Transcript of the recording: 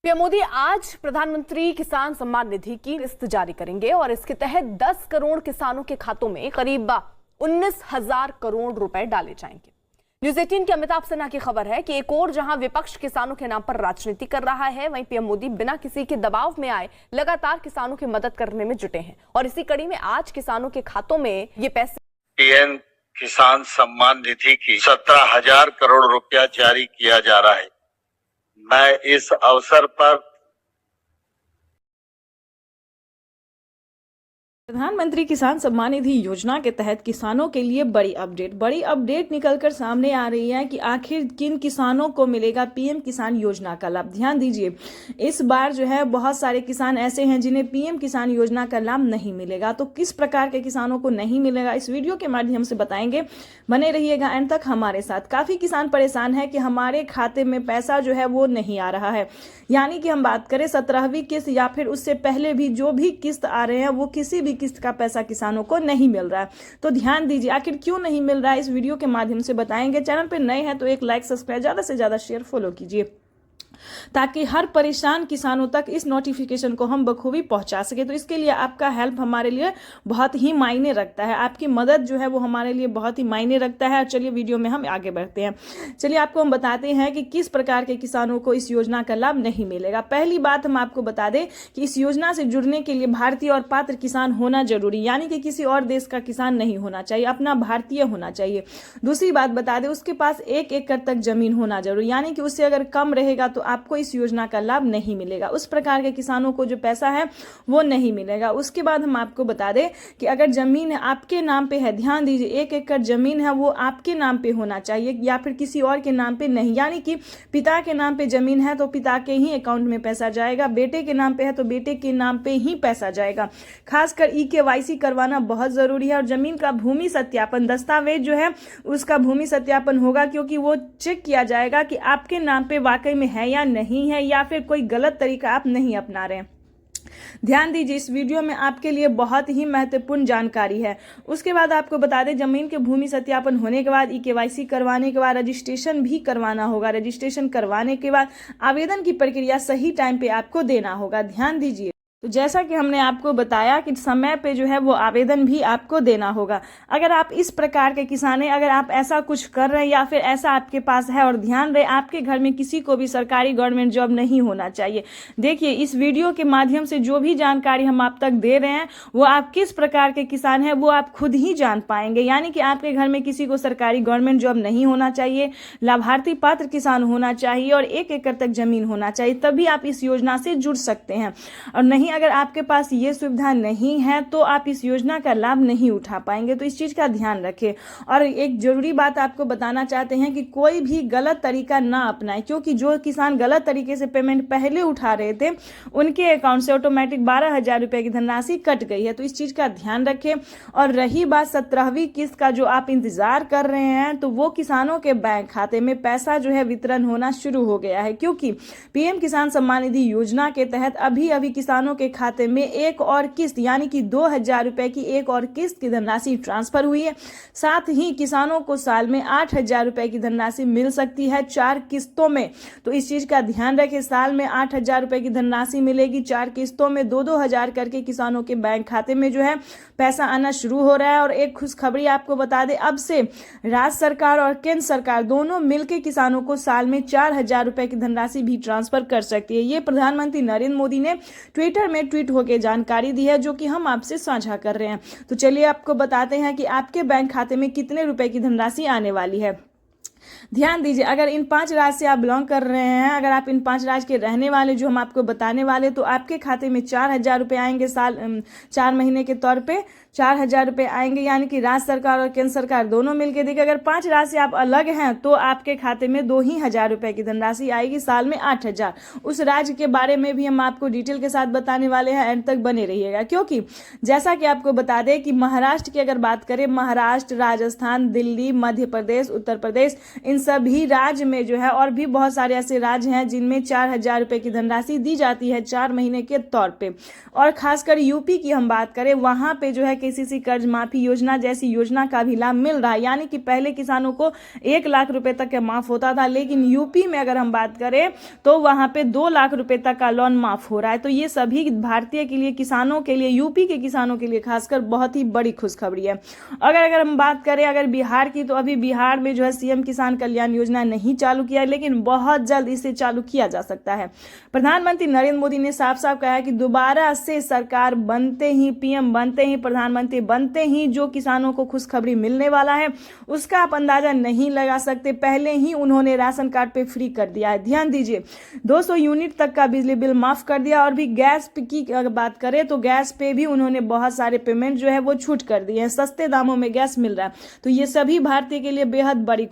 PM Modi आज प्रधानमंत्री किसान सम्मान निधि की किस्त जारी करेंगे और इसके तहत 10 करोड़ किसानों के खातों में करीब 19,000 करोड़ रुपए डाले जाएंगे। न्यूज 18 के अमिताभ सिन्हा की खबर है कि एक और जहां विपक्ष किसानों के नाम पर राजनीति कर रहा है, वहीं पीएम मोदी बिना किसी के दबाव में आए लगातार किसानों की मदद करने में जुटे हैं और इसी कड़ी में आज किसानों के खातों में ये पैसे पीएम किसान सम्मान निधि की 17,000 करोड़ रुपया जारी किया जा रहा है। मैं इस अवसर पर प्रधानमंत्री किसान सम्मान निधि योजना के तहत किसानों के लिए बड़ी अपडेट निकलकर सामने आ रही है कि आखिर किन किसानों को मिलेगा पीएम किसान योजना का लाभ। ध्यान दीजिए, इस बार जो है बहुत सारे किसान ऐसे हैं जिन्हें पीएम किसान योजना का लाभ नहीं मिलेगा। तो किस प्रकार के किसानों को नहीं मिलेगा, इस वीडियो के माध्यम से बताएंगे। बने रहिएगा एंड तक हमारे साथ। काफी किसान परेशान है कि हमारे खाते में पैसा जो है वो नहीं आ रहा है, यानी कि हम बात करें 17वीं किस्त या फिर उससे पहले भी जो भी किस्त आ रहे हैं वो किसी भी किस्त का पैसा किसानों को नहीं मिल रहा है। तो ध्यान दीजिए, आखिर क्यों नहीं मिल रहा है, इस वीडियो के माध्यम से बताएंगे। चैनल पे नए हैं तो एक लाइक, सब्सक्राइब, ज्यादा से ज्यादा शेयर, फॉलो कीजिए ताकि हर परेशान किसानों तक इस नोटिफिकेशन को हम बखूबी पहुंचा सके। तो इसके लिए आपका हेल्प हमारे लिए बहुत ही मायने रखता है, आपकी मदद जो है वो हमारे लिए बहुत ही मायने रखता है। चलिए वीडियो में हम आगे बढ़ते हैं। चलिए आपको हम बताते हैं कि किस प्रकार के किसानों को इस योजना का लाभ नहीं मिलेगा। पहली बात हम आपको बता दें कि इस योजना से जुड़ने के लिए भारतीय और पात्र किसान होना जरूरी, यानी कि किसी और देश का किसान नहीं होना चाहिए, अपना भारतीय होना चाहिए। दूसरी बात बता दें, उसके पास 1 एकड़ तक जमीन होना जरूरी, यानी कि उससे अगर कम रहेगा तो आपको इस योजना का लाभ नहीं मिलेगा। उस प्रकार के किसानों को जो पैसा है वो नहीं मिलेगा। उसके बाद हम आपको बता दें कि अगर जमीन आपके नाम पे है, ध्यान दीजिए, 1 एकड़ जमीन है वो आपके नाम पे होना चाहिए या फिर किसी और के नाम पे नहीं, यानी कि पिता के नाम पे जमीन है तो पिता के ही अकाउंट में पैसा जाएगा, बेटे के नाम पे है तो बेटे के नाम पे ही पैसा जाएगा। खासकर EKYC करवाना बहुत जरूरी है और जमीन का भूमि सत्यापन दस्तावेज जो है उसका भूमि सत्यापन होगा, क्योंकि वो चेक किया जाएगा कि आपके नाम पे वाकई में है या नहीं है या फिर कोई गलत तरीका आप नहीं अपना रहे हैं। ध्यान दीजिए, इस वीडियो में आपके लिए बहुत ही महत्वपूर्ण जानकारी है। उसके बाद आपको बता दें, जमीन के भूमि सत्यापन होने के बाद EKYC करवाने के बाद रजिस्ट्रेशन भी करवाना होगा। रजिस्ट्रेशन करवाने के बाद आवेदन की प्रक्रिया सही टाइम पे आपको देना होगा। ध्यान दीजिए, तो जैसा कि हमने आपको बताया कि समय पे जो है वो आवेदन भी आपको देना होगा। अगर आप इस प्रकार के किसान हैं, अगर आप ऐसा कुछ कर रहे हैं या फिर ऐसा आपके पास है, और ध्यान रहे आपके घर में किसी को भी सरकारी गवर्नमेंट जॉब नहीं होना चाहिए। देखिए, इस वीडियो के माध्यम से जो भी जानकारी हम आप तक दे रहे हैं वो आप किस प्रकार के किसान हैं वो आप खुद ही जान पाएंगे, यानी कि आपके घर में किसी को सरकारी गवर्नमेंट जॉब नहीं होना चाहिए, लाभार्थी पात्र किसान होना चाहिए और 1 एकड़ तक जमीन होना चाहिए, तभी आप इस योजना से जुड़ सकते हैं। और नहीं, अगर आपके पास ये सुविधा नहीं है तो आप इस योजना का लाभ नहीं उठा पाएंगे। तो इस चीज का ध्यान रखें। और एक जरूरी बात आपको बताना चाहते हैं कि कोई भी गलत तरीका ना अपनाएं, क्योंकि जो किसान गलत तरीके से पेमेंट पहले उठा रहे थे उनके अकाउंट से ऑटोमेटिक 12,000 रुपए की धनराशि कट गई है। तो इस चीज का ध्यान रखें। और रही बात 17वीं किस्त का जो आप इंतजार कर रहे हैं, तो वो किसानों के बैंक खाते में पैसा जो है वितरण होना शुरू हो गया है, क्योंकि पीएम किसान सम्मान निधि योजना के तहत अभी किसानों के खाते में एक और किस्त यानी कि 2,000 रुपए की एक और किस्त की धनराशि ट्रांसफर हुई है। साथ ही किसानों को साल में 8,000 रुपए की धनराशि मिल सकती है 4 किस्तों में। तो इस चीज का ध्यान रखें, साल में 8,000 रुपए की धनराशि मिलेगी 4 किस्तों में, 2-2 हजार करके किसानों के बैंक खाते में जो है पैसा आना शुरू हो रहा है। और एक खुशखबरी आपको बता दें, अब से राज्य सरकार और केंद्र सरकार दोनों मिलकर किसानों को साल में 4,000 रुपए की धनराशि भी ट्रांसफर कर सकती है। ये प्रधानमंत्री नरेंद्र मोदी ने ट्विटर में ट्वीट होकर जानकारी दी है, जो कि हम आपसे साझा कर रहे हैं। तो चलिए आपको बताते हैं कि आपके बैंक खाते में कितने रुपए की धनराशि आने वाली है। ध्यान दीजिए, अगर इन 5 राज्य से आप बिलोंग कर रहे हैं, अगर आप इन 5 राज्य के रहने वाले जो हम आपको बताने वाले, तो आपके खाते में 4,000 रुपए आएंगे साल 4 महीने के तौर पे 4,000 रुपए आएंगे, यानी कि राज्य सरकार और केंद्र सरकार दोनों मिलकर देखिए। अगर 5 राज्य से आप अलग हैं तो आपके खाते में 2,000 रुपए की धनराशि आएगी, साल में 8,000। उस राज्य के बारे में भी हम आपको डिटेल के साथ बताने वाले हैं, एंड तक बने रहिएगा। क्योंकि जैसा कि आपको बता दें कि महाराष्ट्र की अगर बात करें, महाराष्ट्र, राजस्थान, दिल्ली, मध्य प्रदेश, उत्तर प्रदेश, इन सभी राज्य में जो है और भी बहुत सारे ऐसे राज्य हैं जिनमें 4,000 रुपए की धनराशि दी जाती है 4 महीने के तौर पे। और खासकर यूपी की हम बात करें, वहां पे जो है केसीसी कर्ज माफी योजना जैसी योजना का भी लाभ मिल रहा है। यानी कि पहले किसानों को 1 लाख रुपए तक माफ होता था, लेकिन यूपी में अगर हम बात करें तो वहां पे 2 लाख रुपए तक का लोन माफ हो रहा है। तो ये सभी भारतीय के लिए, किसानों के लिए, यूपी के किसानों के लिए खासकर बहुत ही बड़ी खुशखबरी है। अगर हम बात करें अगर बिहार की, तो अभी बिहार में जो है सीएम किसान कल्याण योजना नहीं चालू किया है, लेकिन बहुत जल्द इसे चालू किया जा सकता है। प्रधानमंत्री नरेंद्र मोदी ने साफ साफ कहा है कि दोबारा से सरकार बनते ही, पीएम बनते ही, प्रधानमंत्री बनते ही जो किसानों को खुशखबरी मिलने वाला है उसका आप अंदाजा नहीं लगा सकते। पहले ही उन्होंने राशन कार्ड पे फ्री कर दिया है। ध्यान दीजिए, 200 यूनिट तक का बिजली बिल माफ कर दिया। और भी गैस की अगर बात करें तो गैस पे भी उन्होंने बहुत सारे पेमेंट जो है वो छूट कर दिए हैं, सस्ते दामों में गैस मिल रहा है। तो ये सभी भारतीय के लिए बेहद बड़ी